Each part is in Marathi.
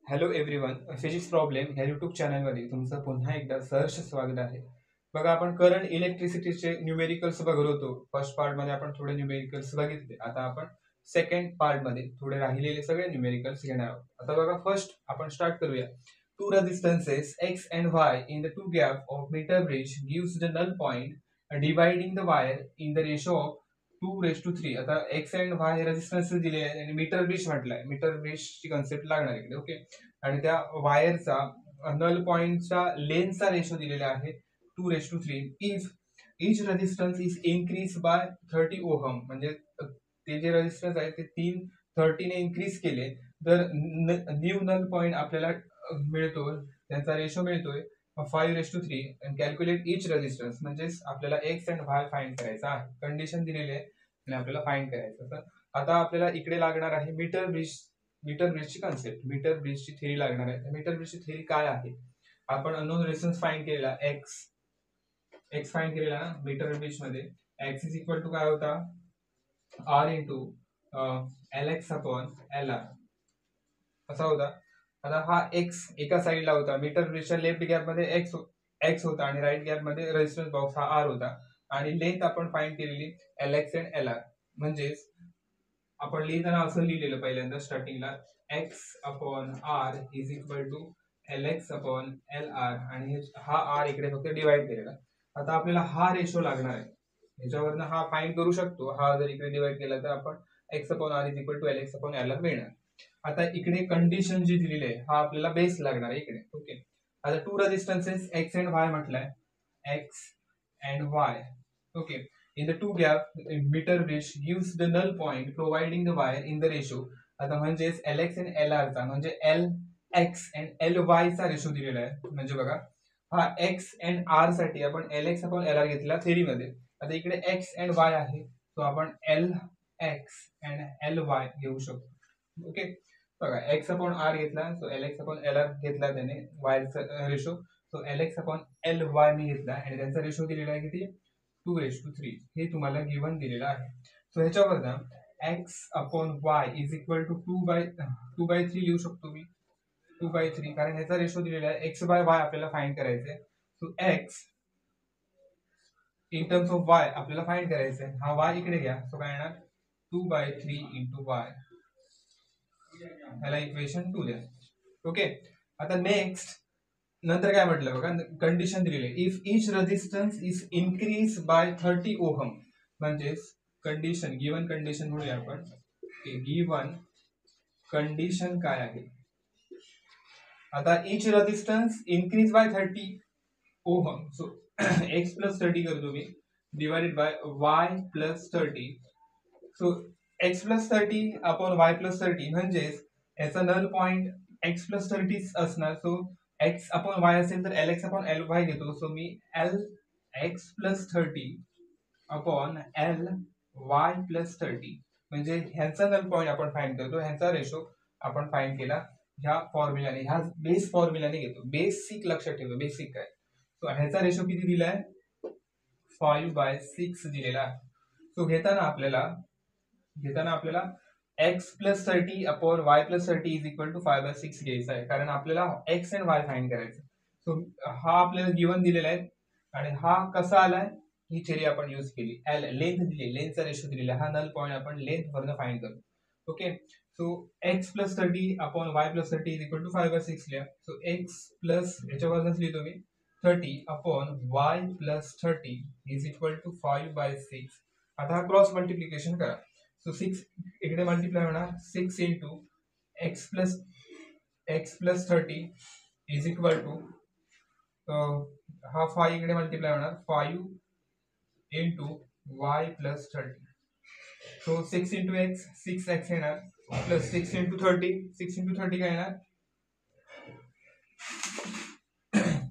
हॅलो एव्हरीवन, फिजिक्स प्रॉब्लेम ह्या युट्यूब चॅनलमध्ये तुमचं पुन्हा एकदा सहर्ष स्वागत आहे. बघा, आपण करंट इलेक्ट्रिसिटीचे न्यूमेरिकल्स बघत होतो. फर्स्ट पार्ट मध्ये आपण थोडे न्यूमेरिकल्स बघितले. आता आपण सेकंड पार्ट मध्ये थोडे राहिलेले सगळे न्यूमेरिकल्स घेणार आहोत. आता बघा, फर्स्ट आपण स्टार्ट करूया. Two resistances X and Y in the two gap of metre bridge gives the null point dividing the wire in the ratio of 2:3. आता एक्स अँड वाय हे रेजिस्टन्स दिले आहे आणि मीटर ब्रिज म्हटलंय. मीटर ब्रिजची कन्सेप्ट लागणार इकडे. ओके. आणि त्या वायरचा नल पॉइंटचा लेंथचा रेशो दिलेला आहे 2:3. If each resistance is increase by 30 ohm, म्हणजे ते जे रेजिस्टन्स आहे ते 30 ने इन्क्रीज केले तर न्यू नल पॉइंट आपल्याला मिळतो, त्यांचा रेशो मिळतोय 5:3. आणि कॅल्क्युलेट इच रेजिस्टन्स, म्हणजे आपल्याला एक्स अँड वाय फाइंड करायचा आहे. कंडिशन दिलेली आहे आणि आपल्याला फाइंड करायचं. तर आता आपल्याला इकडे लागणार आहे मीटर ब्रिजची कन्सेप्ट, मीटर ब्रिजची थेरी लागणार आहे. मीटर ब्रिजची थेरी काय आहे? आपण अननोन रेजिस्टन्स फाइंड केलेला, एक्स फाइंड केलेला ना मीटर ब्रिज मध्ये. एक्स इज इक्वल टू काय होता? R into L X upon L R असा होता. आता हा एक्स एका साईडला होता. मीटर ब्रिजच्या लेफ्ट गॅप मध्ये एक्स होता आणि राईट गॅप मध्ये रेजिस्टन्स बॉक्स हा आर होता. आणि लेंथ आपण फाइंड केलेली L X and L R. म्हणजेच आपण लिहिताना असं लिहिलेलं पहिल्यांदा स्टार्टिंगला, X upon R is equal to L X upon L R, आणि हा आर इकडे फक्त डिवाइड केलेला. आता आपल्याला हा रेशो लागणार आहे. ह्याच्यावरनं हा फाइंड करू शकतो. हा जर इकडे डिवाइड केला तर आपण X upon R is equal to L X upon L R मिळणार. आता इकडे कंडिशन जी दिलेली आहे हा आपल्याला बेस लागणार आहे इकडे. ओके. आता to resistances X and Y म्हटलंय, x and Y. Okay. In the two gap, meter bridge gives the null point providing the wire in the ratio. आता म्हणजेच Lx and Lr चा, म्हणजे Lx and Ly चा रेशो दिलेला आहे. म्हणजे बघा, हा x and r साठी आपण Lx अपॉन Lr घेतला थेरी मध्ये. आता इकडे x and y आहे, तो आपण Lx and Ly घेऊ शकतो. ओके. बघा, x अपॉन r घेतला, सो Lx अपॉन Lr घेतला त्याने, y चा ratio. So Lx upon Ly मी घेतला आणि त्यांचा रेशो दिलेला आहे किती? 2:3. हे तुम्हाला गिवन दिलेलं आहे. सो ह्याच्यावर X upon Y is equal to 2/3 लिहू शकतो मी. 2/3, कारण ह्याचा रेशो दिलेला आहे. एक्स बाय वाय आपल्याला फाइंड करायचंय. So x in terms of Y आपल्याला फाइंड करायचंय. हा वाय इकडे घ्या, सो काय येणार? 2/3 इंटू वाय. ह्याला इक्वेशन 2 द्या. ओके. आता नेक्स्ट नंतर काय म्हटलं बघा, कंडिशन दिलेली आहे. If each resistance is increase by 30 ohm, म्हणजेच कंडिशन, गिवन कंडिशन म्हणूया आपण. गिवन कंडिशन काय आहे? आता each resistance increase by 30 ohm, so X plus 30 करतो मी, divided by Y plus 30. So X plus 30 upon Y plus 30, म्हणजेच याचा नल पॉइंट एक्स प्लस 30 असणार. सो एक्स अपॉन वाय असेल तर L X upon L Y घेतो. सो मी L X plus 30 upon L Y plus 30, म्हणजे ह्यांचा नल पॉइंट आपण फाइंड करतो. ह्यांचा रेशो आपण फाइंड केला ह्या फॉर्म्युलाने, ह्या बेस फॉर्म्युलाने घेतो. बेसिक लक्षात ठेवा, बेसिक काय. सो ह्याचा रेशो किती दिलाय? 5/6 दिलेला आहे. सो घेताना आपल्याला X plus 30 upon Y plus 30 is equal to 5/6 घ्यायचा आहे, कारण आपल्याला एक्स अँड वाय फाइंड करायचं. सो हा आपल्याला गिवन दिलेला आहे. आणि हा कसा आलाय? ही थेरी आपण यूज केली. एल लेंथ दिली, लेंथचा रेशो दिलेला, हा नल पॉइंट आपण लेंथ वरनं फाइंड करतो. Okay. So X plus 30 upon Y plus 30 is equal to 5/6 लिहा. सो एक्स प्लस ह्याच्यावरच लिहितो मी 30 upon Y plus 30 is equal to 5/6. आता हा क्रॉस मल्टिप्लिकेशन करा. सो 6 इकडे मल्टिप्लाय होणार, 6 into X plus 30 is equal to, हा 5 इकडे मल्टिप्लाय होणार, 5 into Y plus 30. So 6 into X 6x येणार, प्लस 6 इंटू 30 काय येणार?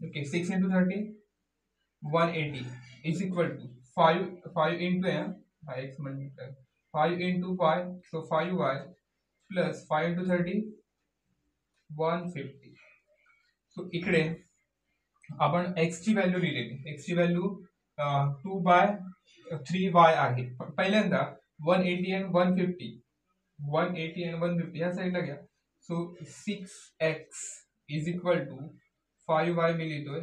Okay. 6 into 30 180 is equal to 5 into X multiply 5 into Y, so 5y plus 5 into 30 150. So इकडे आपण एक्स ची व्हॅल्यू लिहिलेली, एक्स ची व्हॅल्यू 2/3y आहे. पहिल्यांदा 180 आणि 150 या साईडला घ्या. So 6x is equal to 5y मी लिहितोय,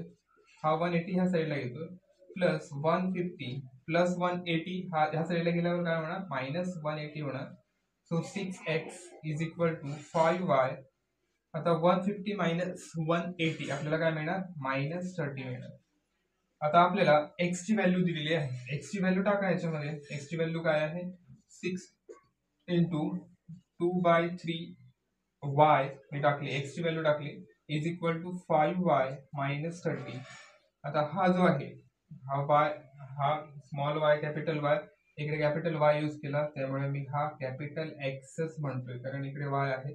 हा 180 ह्या साईडला घेतोय, प्लस 150 प्लस 180 हा ह्या साईडला गेल्यावर काय होणार, मायनस 180 होणार. So 6x is equal to 5y. आता 150 मायनस 180 आपल्याला काय मिळणार, मायनस 30 मिळणार. आता आपल्याला x ची व्हॅल्यू दिलेली आहे, x ची व्हॅल्यू टाका याच्यामध्ये. x ची व्हॅल्यू काय आहे, 6 इंटू 2/3y मी टाकली, x ची व्हॅल्यू टाकली, is equal to 5y minus 30. आता हा जो आहे, हा y, हा स्मॉल y कॅपिटल y, इकडे कॅपिटल Y यूज केला, त्यामुळे मी हा कॅपिटल Xच म्हणतोय, कारण इकडे Y आहे.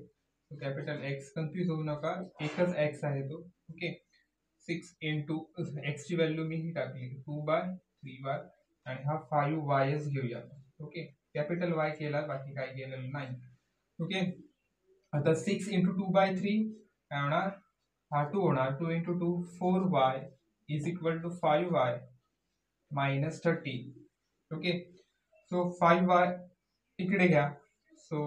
कॅपिटल X, कन्फ्युज होऊ नका, एकच X आहे तो. ओके, 6 इंटू एक्स ची व्हॅल्यू मी ही टाकली 2/3y आणि हा 5yच घेऊया. ओके, कॅपिटल Y केला, बाकी काय केलेलं नाही. ओके, आता 6 इंटू 2/3 काय होणार, हा 2 होणार, 2 into 2 4y is equal to 5y minus 30. Okay, so 5y इकडे घ्या, so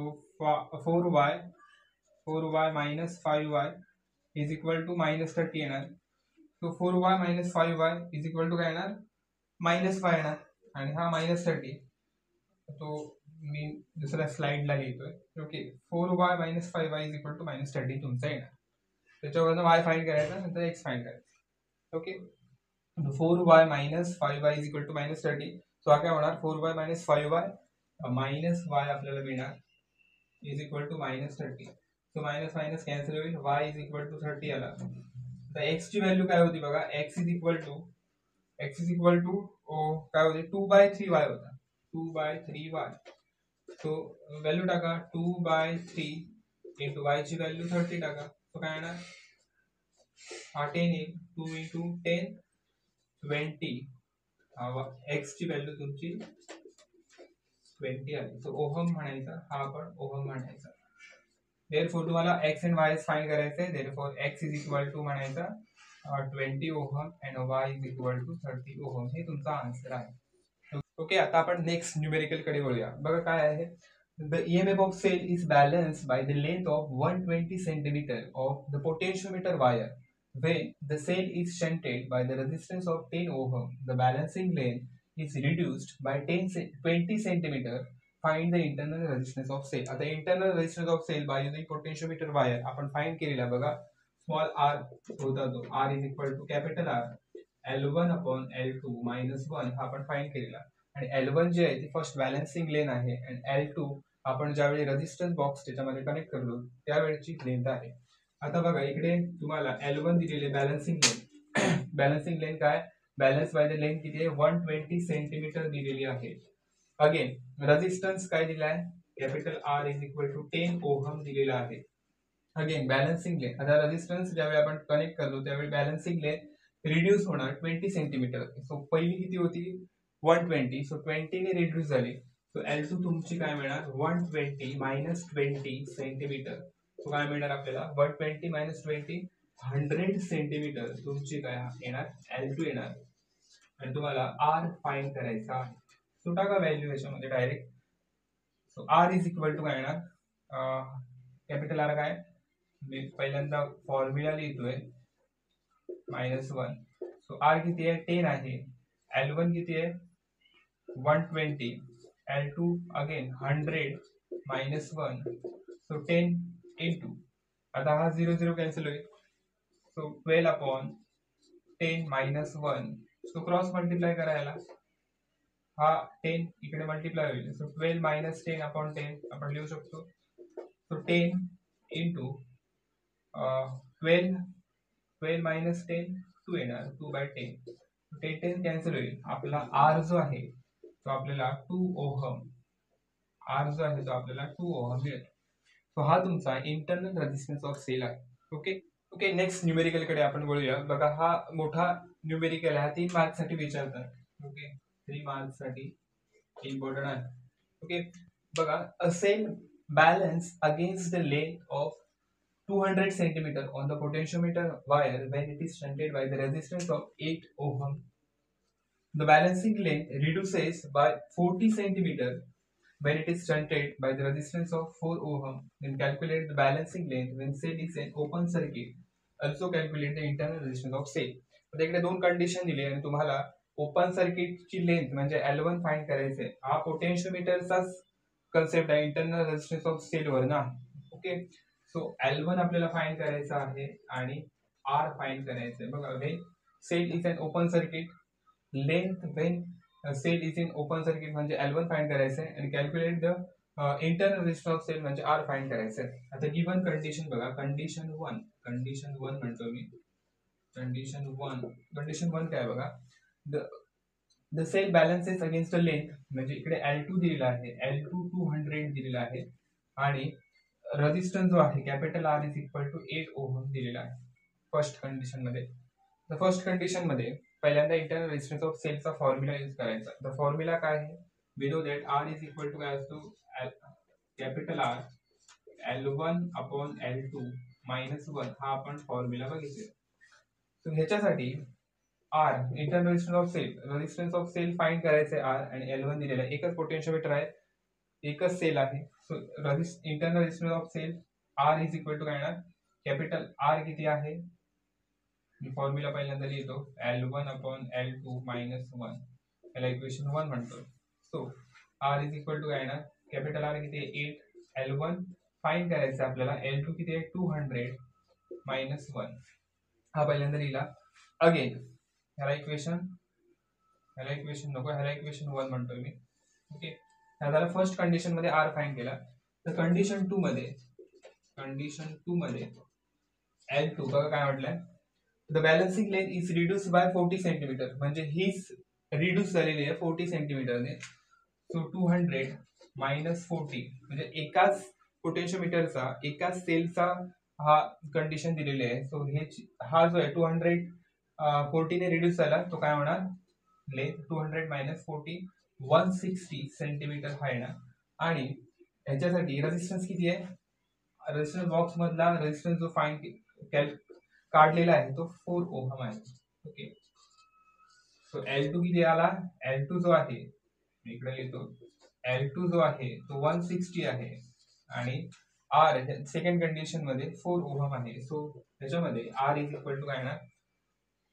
4y minus 5y is equal to minus 30 येणार. So 4y minus 5y is equal to काय येणार, मायनस 5 येणार, आणि हा मायनस 30 तो मी दुसऱ्या स्लाइडला लिहितोय. Okay, 4y minus 5y is equal to minus 30 तुमचा येणार. त्याच्यावरनं y फाइंड करायचा, नंतर x फाइंड करायचा. Okay, 4y minus 5y is equal to minus 30. So हा काय होणार, 4y minus 5y minus y आपल्याला मिळणार is equal to minus 30. So minus minus cancel होईल, y इज इक्वल टू 30 आला. तर x ची व्हॅल्यू काय होती बघा, x इज इक्वल टू काय होते, 2/3y होता, 2/3y. सो व्हॅल्यू टाका, 2/3 इंटू y ची व्हॅल्यू 30 टाका. सो काय येणार, हा 10 येईल, 2 इंटू 10 20. x ची व्हॅल्यू तुमची 20 आली. सो ओहम म्हणायचा, हा आपण ओहम म्हणायचा. देअरफॉर तुम्हाला x and y फाइंड करायचे, therefore x is equal to म्हणायचा 20 ohm and y is equal to 30 ohm. हे तुमचा आन्सर आहे. ओके, आता आपण नेक्स्ट न्यूमेरिकल कडे वळूया. बघा काय आहे, the EMF of cell is balanced by the length of 120 centimeter of the potentiometer wire. When the cell is shunted by the resistance of 10 ohm, the balancing length is reduced by 20 centimeter. Find the internal resistance of cell. आता internal resistance of cell by using potentiometer wire आपण फाइंड केलेला बघा. स्मॉल r होता तो, r is equal to capital R L1 upon L2 minus 1 हा आपण फाइंड केलेला. आणि L1 जे आहे ती फर्स्ट बॅलन्सिंग लेन आहे, आणि L2 आपण ज्यावेळी रेजिस्टन्स बॉक्स त्याच्यामध्ये कनेक्ट करलो त्यावेळेची लेंथ आहे. आता बघा इकडे तुम्हाला L1 दिलेले बॅलन्सिंग लेन, बॅलन्सिंग लेन काय, बॅलन्स बाय द लेंथ किती आहे, 120 सेंटीमीटर दिलेली आहे. अगेन रेजिस्टन्स काय दिला आहे, capital R is equal to 10 ohm दिलेला आहे. अगेन बॅलन्सिंग लेन, आता रेजिस्टन्स ज्यावेळी आपण कनेक्ट करतो त्यावेळी बॅलन्सिंग लेन रिड्यूस होणार 20 सेंटीमीटर. सो पहिली किती होती 120, सो 20 ने रिड्यूस झाली. सो L2 तुमची काय मिळणार, 120 मायनस 20 सेंटीमीटर. सो काय मिळणार आपल्याला, 120 मायनस 20 100 सेंटीमीटर तुमची काय येणार, L2 येणार. आणि तुम्हाला R फाइंड करायचा आहे. सो टाका व्हॅल्यू याच्यामध्ये direct. So R is equal to काय येणार, कॅपिटल R काय, मी पहिल्यांदा फॉर्म्युला लिहितोय -1. सो R किती आहे, 10 आहे. L1 किती आहे, 120. L2 again 100 minus 1. So 10 into, आता हा 0 0 कॅन्सल होईल. So 12 upon 10 minus 1. So cross multiply करायला हा 10 इकडे मल्टिप्लाय होईल. सो 12 मायनस 10 अपॉन 10 आपण लिहू शकतो. सो 10 इंटू 12 मायनस 10 2 येणार, 2/10. 10 कॅन्सल होईल. आपला R जो आहे तो आपल्याला 2 ओहम, R जो आहे तो आपल्याला 2 ओहम मिळेल. सो हा तुमचा इंटरनल रेजिस्टन्स ऑफ सेल आहे. ओके ओके, नेक्स्ट न्यूमेरिकल कडे आपण वळूया. बघा हा मोठा न्यूमेरिकल आहे, 3 मार्क्स साठी विचारतात. ओके, 3 मार्क्स साठी इम्पॉर्टंट आहे. ओके, बघा अ sale balance against the length of 200 centimeter on the potentiometer wire when it is shunted by the resistance of 8 ohm. The balancing length reduces by 40 centimeter when it is shunted by the resistance of 4 ohm. Then calculate the balancing length when cell is an open circuit. Also calculate the internal resistance of cell. आता इकडे दोन कंडिशन दिली आणि तुम्हाला ओपन सर्किटची लेंथ म्हणजे L1 फाइंड करायचे. हा पोटेन्शियोमीटरचाच कन्सेप्ट आहे, इंटरनल रेजिस्टन्स ऑफ सेल वर ना. ओके, सो L1 आपल्याला फाइंड करायचा आहे आणि R फाइंड करायचं आहे. बघा, when cell is an open circuit, length when cell is in open circuit म्हणजे L1 फाइंड करायचं आहे आणि calculate the internal resistance of cell म्हणजे R फाइंड करायचं आहे. आता गिवन कंडिशन बघा, कंडिशन 1 म्हणतो मी. कंडिशन 1 काय बघा, the cell balances against a length म्हणजे इकडे L2 दिलेला आहे, L2 200 दिलेला आहे आणि रेजिस्टन्स जो आहे capital R is equal to 8 ohm दिलेला आहे फर्स्ट कंडिशन मध्ये. द फर्स्ट कंडिशन मध्ये पहिल्यांदा इंटरनल रेजिस्टन्स ऑफ सेलचा फॉर्म्युला यूज करायचा. द फॉर्म्युला काय आहे, we know that R is equal to काय असतो, capital R L1 upon L2 minus 1 हा आपण फॉर्म्युला बघितला. तर ह्याच्यासाठी R internal resistance of cell find करायचे R आणि L1 दिलेला आहे. एकच पोटेन्शियोमीटर आहे, एकच सेल आहे. So internal resistance of cell R is equal to काय ना, कॅपिटल R किती आहे, मी फॉर्म्युला पहिल्यांदा लिहितो, L1 अपॉन L2 मायनस 1, याला इक्वेशन 1 म्हणतो. So R is equal to काय ना, कॅपिटल R किती आहे 8, L1 फाइंड करायचं आपल्याला, L2 किती आहे 200 मायनस 1, हा पहिल्यांदा लिहिला. अगेन ह्याला इक्वेशन नको, ह्याला इक्वेशन 1 म्हणतोय मी. ओके, ह्याला फर्स्ट कंडिशन मध्ये R फाइंड केला. तर कंडिशन 2 मध्ये L2 बघा काय म्हटलंय, the balancing length is reduce by 40 centimetre म्हणजे हीच रिड्यूस झालेली आहे 40 सेंटीमीटरने. सो 200 मायनस 40 म्हणजे एकाच पोटेन्शियोमीटरचा एकाच सेलचा हा कंडिशन दिलेली आहे. सो हे हा जो आहे 240 ने रिड्यूस झाला तो काय होणार, लेंथ 200 मायनस 40 160 सेंटीमीटर हा येणार. आणि ह्याच्यासाठी रेजिस्टन्स किती आहे, रेजिस्टन्स बॉक्स मधला रेजिस्टन्स जो फाइंड काढलेला आहे तो 4 ओहम आहे. ओके, सो L2 किती आला, L2 जो आहे इकडे लिहितो, L2 जो आहे तो 160 आहे आणि R सेकंड कंडिशन मध्ये 4 ओहम आहे. सो त्याच्यामध्ये R इज इक्वल टू काय ना,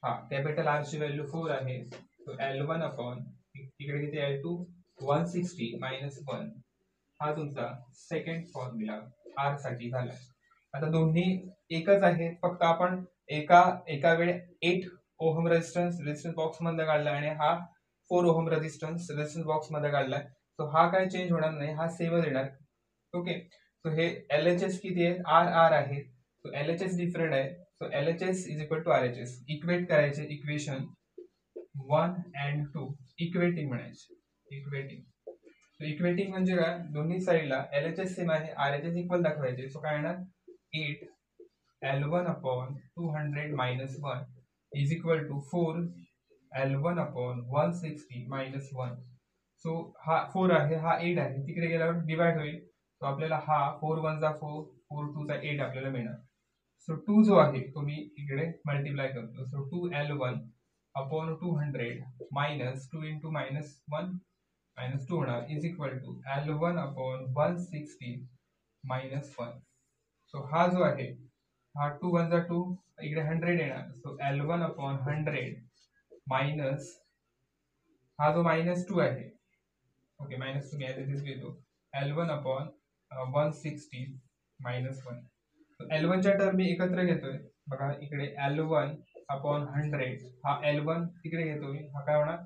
हा कॅपिटल R ची व्हॅल्यू 4 आहे. सो L1 अपॉन इकडे किती L2 160 मायनस 1 हा तुमचा सेकंड फॉर्म्युला R साठी झाला. आता दोन्ही एकच आहे, फक्त आपण एका वेळे 8 ओहम रेजिस्टन्स बॉक्स मध्ये काढला आणि हा 4 ओहम रेजिस्टन्स बॉक्स मध्ये काढला. सो हा काय चेंज होणार नाही, हा सेमच येणार. ओके, सो हे LHS किती आहे, R आहे. सो LHS डिफरंट आहे. So LHS is equal to RHS. Equate करायचे, इक्वेशन 1 and 2 इक्वेटिंग म्हणायचे, इक्वेटिंग म्हणजे काय, दोन्ही साईडला LHS सेम आहे, RHS इक्वल दाखवायचे. सो काय येणार 8 L1 upon 200 minus 1 is equal to 4 L1 upon 160 minus 1. So हा 4 आहे, हा 8 आहे, तिकडे गेल्यावर डिवाइड होईल. सो आपल्याला हा 4 1 जा 4, 4 2 जा 8 आपल्याला मिळणार. सो 2 जो आहे तो मी इकडे मल्टिप्लाय करतो. So 2 L1 upon 200 minus 2 into minus 1 minus 2 होणार is equal to L1 upon 160 minus 1. So हा जो आहे हा 2 1 जा 2, इकडे 100 येणार. सो L1 अपॉन 100 मायनस हा जो मायनस 2 आहे, ओके मायनस 2 घ्यायचा तिथे लिहितो, L1 अपॉन 160 मायनस 1. L1 च्या टर्म मी एकत्र घेतोय बघा, इकडे L1 अपॉन 100 हा L1 तिकडे घेतो मी, हा काय होणार,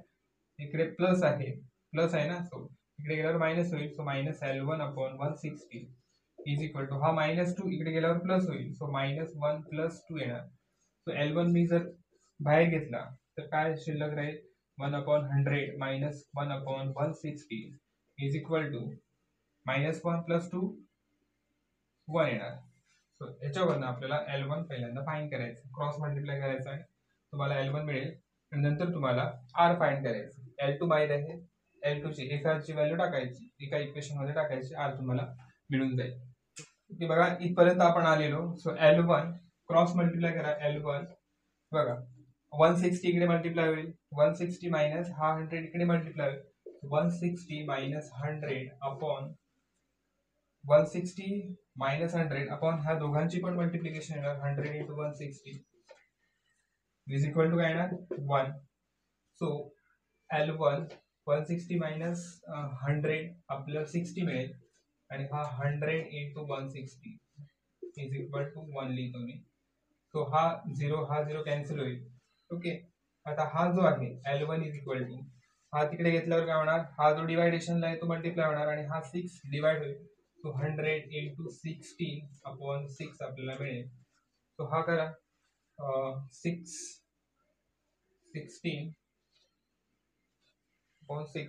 इकडे प्लस आहे ना, सो इकडे गेल्यावर मायनस होईल. So minus L1 upon 160 is equal to हा मायनस 2 इकडे गेल्यावर प्लस होईल. सो मायनस 1 प्लस 2 येणार. सो L1 मी जर बाहेर घेतला तर काय शिल्लक राहील, 1 upon 100 minus 1 upon 160 is equal to minus 1 plus 2 1 येणार. सो याच्यावरनं आपल्याला L1 पहिल्यांदा फाइंड करायचं, क्रॉस मल्टिप्लाय करायचं आहे, तुम्हाला L1 मिळेल आणि नंतर तुम्हाला R फाइंड करायचं. L2 माहित आहे, L2 ची एकाची व्हॅल्यू टाकायची, एका इक्वेशन मध्ये टाकायची, R तुम्हाला मिळून जाईल. ओके, बघा इथपर्यंत आपण आलेलो. सो L1 क्रॉस मल्टिप्लाय करा, L1 बघा 160 इकडे मल्टिप्लाय होईल, 160 मायनस हा 100 इकडे मल्टिप्लाय होईल. 160 मायनस 100 अपॉन 160 मायनस 100 अपॉन ह्या दोघांची पण मल्टिप्लिकेशन येणार 100 इंटू 160 इज इक्वल टू काय येणार 1. सो L1 160 मायनस 100 आपल्याला 60 मिळेल आणि हा 100 इंटू 160 इज इक्वल टू 1 लिहितो मी. सो हा 0 कॅन्सल होईल. ओके, आता हा जो आहे L1 इज इक्वल टू हा तिकडे घेतल्यावर काय होणार, हा जो डिवायडेशनला आहे तो मल्टिप्लाय होणार आणि हा 6 डिवाइड होईल. सो 100 इंटू 16 अपॉन 6 आपल्याला मिळेल. सो हा करा 16 अपॉन 6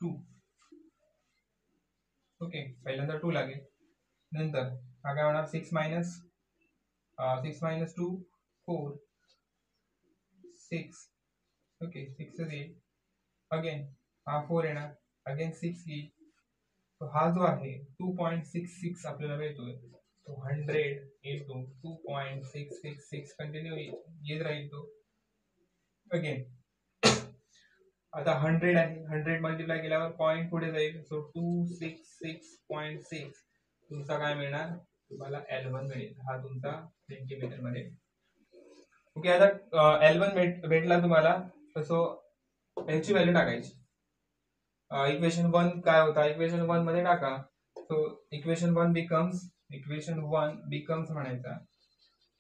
2. ओके, पहिल्यांदा 2 लागेल, नंतर हा काय होणार 6 मायनस 2 4 6. ओके, 6 येईल, अगेन हा 4 येणार, अगेन 6 येईल. तो हा जो आहे 2.666 आपल्याला मिळतोय. तो 100 इंटू 2.666 कंटिन्यू येत राहील तो. अगेन आता 100 आहे, 100 मल्टिप्लाय केल्यावर पॉईंट पुढे जाईल. सो 266.6 तुमचा काय मिळणार, तुम्हाला L1 मिळेल. हा तुमचा सेंटीमीटर मध्ये. ओके, आता L1 भेटला तुम्हाला, सो याची व्हॅल्यू टाकायची. इक्वेशन 1 काय होता, इक्वेशन 1 मध्ये टाका. सो इक्वेशन 1 बिकम्स म्हणायचा.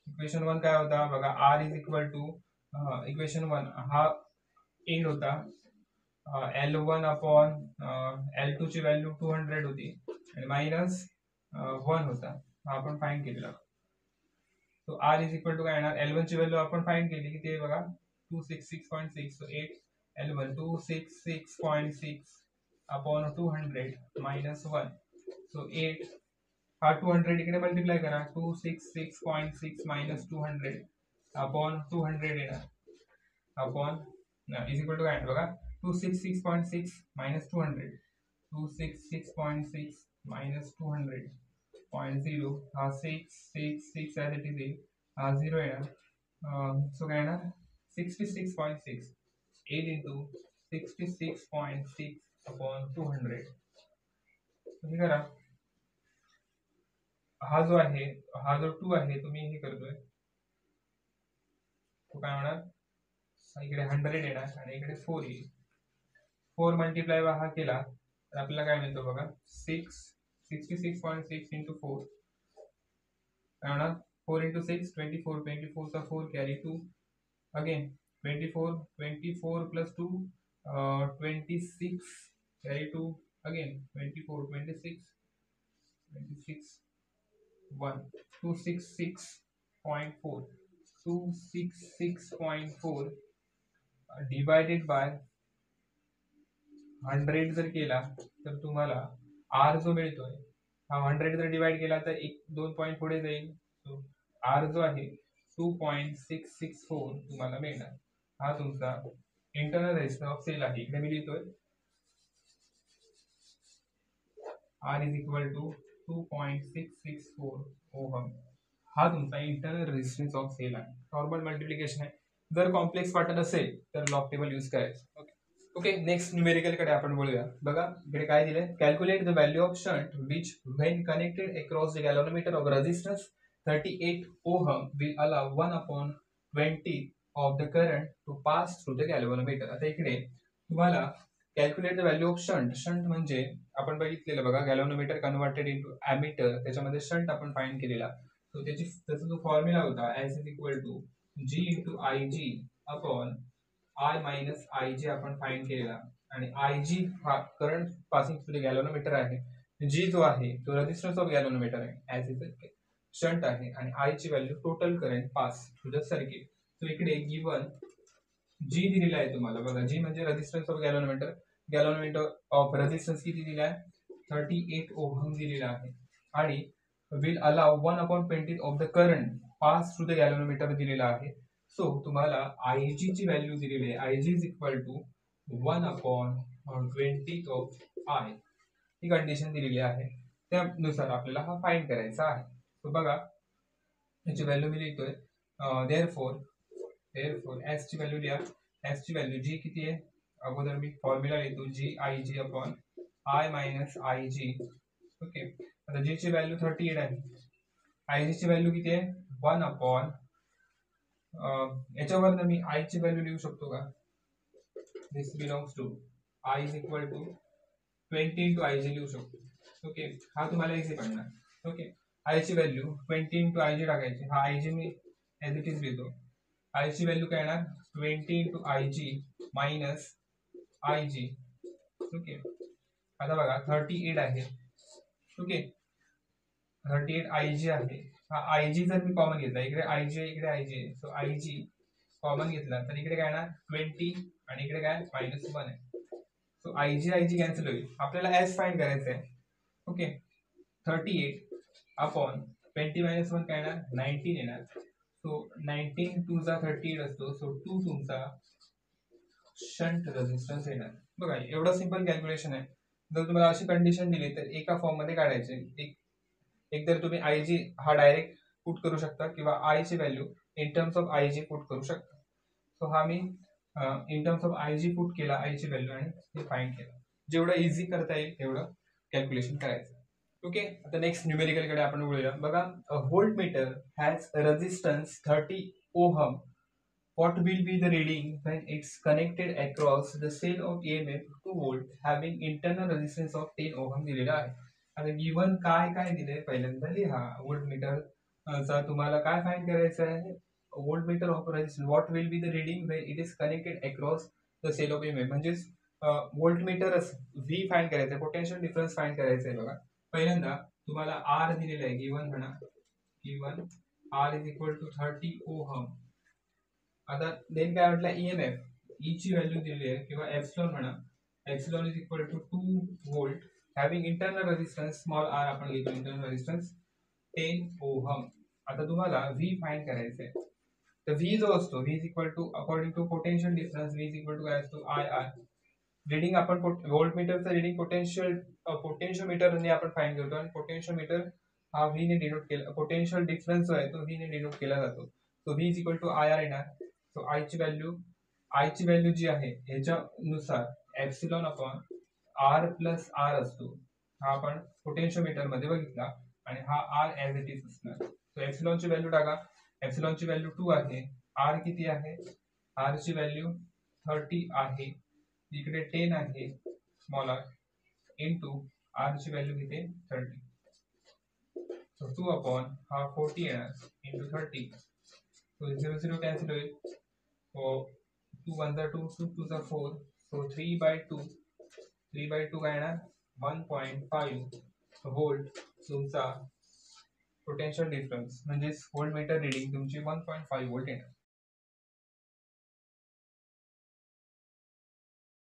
इक्वेशन 1 काय होता बघा, R is equal to equation 1 हा एंड होता L1 अपॉन L2 ची व्हॅल्यू 200 होती आणि मायनस 1 होता, हा आपण फाइंड केलेला. सो R इज इक्वल टू काय येणार, L1 ची व्हॅल्यू आपण फाइंड केली की ते बघा 266.6. So 8 L1 266.6 upon 200 minus 1. So 8 हा 200 इकडे मल्टिप्लाय करा, 266.6 मायनस 200 अपॉन 200 येणार, अपॉन इज इक्वल टू काय बघा 266.6 मायनस 200 266.6 मायनस 200.0 हा 6 ॲज इट इज येईल, हा 0 येणार. सो काय येणार 66.6 8 इंटू 66.6 अपॉन 200. हे करा, हा जो आहे हा जो 2 आहे तुम्ही हे करतोय तो काय होणार, इकडे 100 येणार आणि इकडे 4 येईल. 4 मल्टिप्लाय हा केला तर आपल्याला काय मिळतो बघा 66.6 इंटू 4 काय होणार, 4 इंटू 6 24, 24 चा 4 carry 2, again 24 plus 2 26 carry 2, again 24 26 1 266.4 266.4 divided by 100 जर केला तर तुम्हाला R जो मिळतोय हा 100 जर डिवाइड केला तर 2 पॉईंट पुढे जाईल. सो R जो आहे 2.664 तुम्हाला मिळणार. हा तुमचा इंटरनल रेजिस्टन्स ऑफ सेल आहे. इकडे मी लिहितोय R is equal to 2.664 ohm. हा तुमचा इंटरनल रेजिस्टन्स ऑफ सेल आहे. नॉर्मल मल्टिप्लिकेशन आहे. जर कॉम्प्लेक्स पॅटर्न असेल तर लॉग टेबल यूज करायचं. ओके, नेक्स्ट न्यूमेरिकल कडे आपण बोलूया. बघा इकडे काय दिलंय, calculate the value of shunt which when connected across the galvanometer of resistance 38 ohm will allow 1/20 of the current to pass through the galvanometer. आता इकडे तुम्हाला calculate the value of shunt म्हणजे आपण बघितलेलं बघा, गॅल्व्हनोमीटर कन्व्हर्टेड इनटू ॲमीटर, त्याच्यामध्ये शंट आपण फाइंड केलेला. सो त्याचा जो फॉर्म्युला होता S is equal to G into I G upon I minus I G आपण फाइंड केलेला. आणि आय जी हा current passing through the galvanometer आहे, जी जो आहे तो रेजिस्टन्स ऑफ गॅल्व्हनोमीटर आहे ऍज इज शंट आहे, आणि आय ची value total current pass through the circuit. So इकडे गिवन जी दिलेला आहे तुम्हाला बघा, जी म्हणजे resistance of galvanometer of resistance किती दिला आहे 38 ओहम दिलेला आहे, आणि will allow 1/20 of the current pass through the galvanometer दिलेला आहे. सो तुम्हाला Ig ची व्हॅल्यू दिलेली आहे, Ig is equal to 1/20 of I. ही कंडिशन दिलेली आहे, त्यानुसार आपल्याला हा फाइंड करायचा आहे. तो बघा याची व्हॅल्यू मी लिहितोय, देअरफॉर एस ची व्हॅल्यू लिहा, एस ची व्हॅल्यू जी किती आहे, अगोदर मी फॉर्म्युला लिहितो G I G upon I minus I G. Okay, आता जी ची व्हॅल्यू 38 आहे, आय जी ची व्हॅल्यू किती आहे 1 अपॉन याच्यावर मी आय ची व्हॅल्यू लिहू शकतो का, this belongs to I is equal to 20 into I G लिहू शकतो. ओके, हा तुम्हाला इझी पडणार. ओके, आय ची व्हॅल्यू 20 इंटू आय जी टाकायची, हा आय जी मी ऍज इट इज लिहितो. आय ची व्हॅल्यू काय येणार 20 into I G minus I G. Okay, आता बघा 38 आहे. ओके, 38 आय जी आहे, हा आय जी जर मी कॉमन घेतला, इकडे आय जी आहे इकडे आय जी आहे, सो आय जी कॉमन घेतला तर इकडे काय येणार 20 आणि इकडे काय -1 आहे. सो आय जी कॅन्सल होईल, आपल्याला एस फाइंड करायचं आहे. ओके, 38 अपॉन 20 मायनस 1 काय येणार 19 येणार. सो 19 2 चा 38 असतो, सो 2 तुमचा शंट रेझिस्टन्स येणार. बघा एवढं सिंपल कॅल्क्युलेशन आहे. जर तुम्हाला अशी कंडिशन दिली तर एका फॉर्म मध्ये काढायचे. एक तर तुम्ही आय जी हा डायरेक्ट पुट करू शकता किंवा आय ची value in terms of I G put करू शकता. सो हा मी in terms of I G put केला, आय ची व्हॅल्यू, आणि ते फाइंड केलं. जेवढं इझी करता येईल तेवढं कॅल्क्युलेशन करायचं. ओके, आता नेक्स्ट न्यूमेरिकल कडे आपण वळूया. बघा, a voltmeter has resistance 30 ohm. What will be the reading when it's connected across the cell of EMF 2 volt having internal resistance of 10 ohm दिलेला आहे. आता गिवन काय काय दिलंय पहिल्यांदा लिहा. व्होल्ट मीटर चा तुम्हाला काय फाइंड करायचं आहे, voltmeter of resistance what will be the reading when it is connected across the cell of EMF. म्हणजेच व्होल्ट मीटर व्ही फाइंड करायचं आहे, पोटेन्शियल डिफरन्स फाइंड करायचं आहे. बघा पहिल्यांदा तुम्हाला आर दिलेला आहे, गिवन म्हणा, given R is equal to 30 ohm. आता देन काय म्हटलं ईएमएफ ई ची व्हॅल्यू दिली आहे किंवा एप्सिलॉन म्हणा, epsilon is equal to 2 volt having internal resistance small r आपण घेतो, इंटरनल रेझिस्टन्स 10 ओहम. आता तुम्हाला व्ही फाइंड करायचं आहे. तर व्ही जो असतो V is equal to according to potential difference V is equal to काय असतो आय आर. रिडिंग आपण व्होल्ट मीटरचं रिडिंग पोटेन्शियोमीटरने आपण फाइंड करतो, आणि पोटेन्शियोमीटर हा व्ही ने डिनोट केला, पोटेन्शियल डिफरन्स जो आहे तो व्ही ने डिनोट केला जातो. So V is equal to I R येणार. सो आय ची व्हॅल्यू जी आहे ह्याच्यानुसार epsilon upon R plus R असतो, हा आपण पोटेन्शियोमीटर मध्ये बघितला, आणि हा आर ऍज इट इज असणार. सो एप्सिलॉन ची व्हॅल्यू टाका, एप्सिलॉन ची व्हॅल्यू 2 आहे, आर किती आहे, आर ची व्हॅल्यू 30 आहे, इकडे 10 आहे स्मॉल आर, इंटू आर ची व्हॅल्यू किती 30. सो 2 अपॉन हा 40 येणार इंटू 30. सो 0 0 कॅन्सल होईल. So 2 1 2, 2 2 4, so 3/2 काय येणार 1.5 व्होल्ट तुमचा पोटेन्शियल डिफरन्स, म्हणजे व्होल्ट मीटर रिडिंग तुमची 1.5 व्होल्ट येणार.